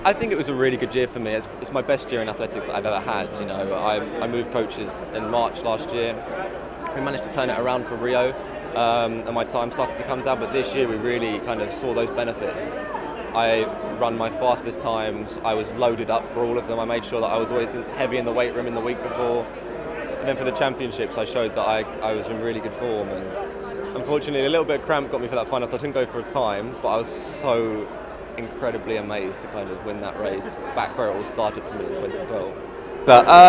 I think it was a really good year for me. It's my best year in athletics that I've ever had. You know, I moved coaches in March last year. We managed to turn it around for Rio, and my time started to come down. But this year we really kind of saw those benefits. I run my fastest times. I was loaded up for all of them. I made sure that I was always heavy in the weight room in the week before. And then for the championships, I showed that I was in really good form. And unfortunately, a little bit of cramp got me for that final, so I didn't go for a time. But I was so incredibly amazed to kind of win that race back where it all started for me in 2012.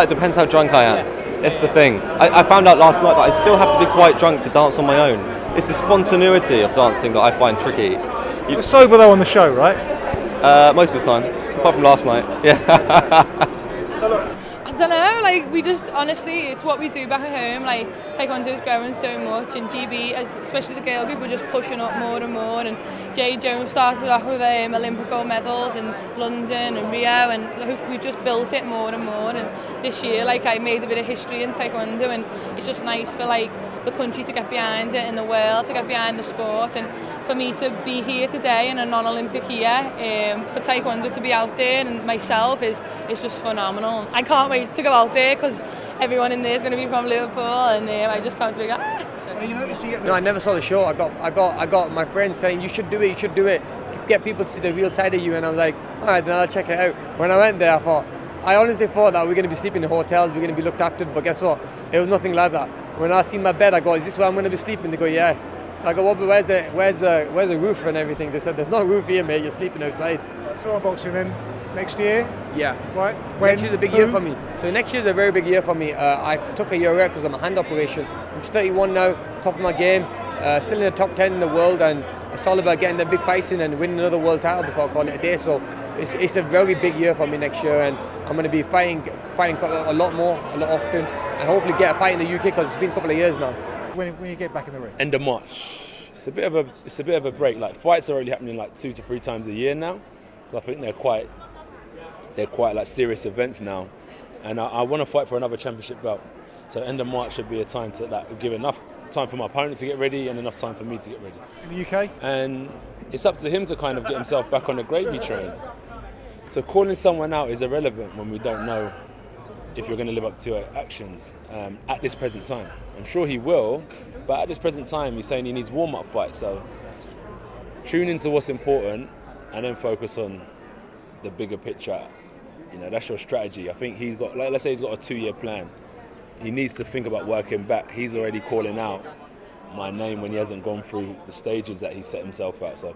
It depends how drunk I am. That's the thing. I found out last night that I still have to be quite drunk to dance on my own. It's the spontaneity of dancing that I find tricky. You're sober though on the show, right? Most of the time, apart from last night. Yeah. So look, I don't know, like we just, honestly, it's what we do back at home. Like Taekwondo is growing so much, and GB, especially the girl group, are just pushing up more and more. And Jay Jones started off with Olympic gold medals in London and Rio, and we've just built it more and more. And this year, like I made a bit of history in Taekwondo, and it's just nice for like the country to get behind it, in the world to get behind the sport, and for me to be here today in a non-Olympic year, for Taekwondo to be out there and myself is just phenomenal. I can't wait to go out there because everyone in there is going to be from Liverpool, and I just can't be No, I never saw the show. I got my friends saying you should do it, get people to see the real side of you, and I was like, all right, then I'll check it out. When I went there, I honestly thought that we're going to be sleeping in hotels, we're going to be looked after, but guess what? It was nothing like that. When I see my bed, I go, is this where I'm going to be sleeping? They go, yeah. So I go, well, but where's the roof and everything? They said, there's no roof here, mate. You're sleeping outside. so boxing then next year. Yeah. Right. Next year's a big year for me. So next year's a very big year for me. I took a year out because of my hand operation. I'm 31 now, top of my game, still in the top 10 in the world, and it's all about getting the big fights in and winning another world title before I call it a day. So it's a very big year for me next year, and I'm going to be fighting a lot more, a lot often, and hopefully get a fight in the UK because it's been a couple of years now. When you get back in the ring? End of March. It's a bit of a break. Like fights are only happening like 2 to 3 times a year now. So I think they're quite like serious events now, and I want to fight for another championship belt. So end of March should be a time to that give enough time for my opponent to get ready and enough time for me to get ready. In the UK? And it's up to him to kind of get himself back on the gravy train. So calling someone out is irrelevant when we don't know if you're going to live up to your actions at this present time. I'm sure he will, but at this present time he's saying he needs warm-up fights. So tune into what's important and then focus on the bigger picture. You know, that's your strategy. I think he's got, let's say he's got a 2-year plan. He needs to think about working back. He's already calling out my name when he hasn't gone through the stages that he set himself out. So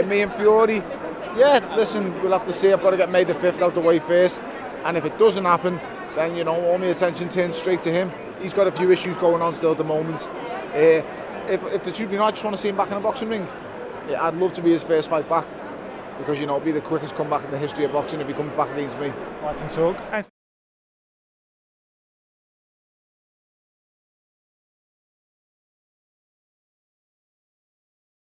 me and Fury, yeah, listen, we'll have to see. I've got to get May the 5th out the way first, and if it doesn't happen, then you know all my attention turns straight to him. He's got a few issues going on still at the moment. If the truth be known, I just want to see him back in a boxing ring. Yeah, I'd love to be his first fight back, because you know it'll be the quickest comeback in the history of boxing if he comes back against me. I can talk.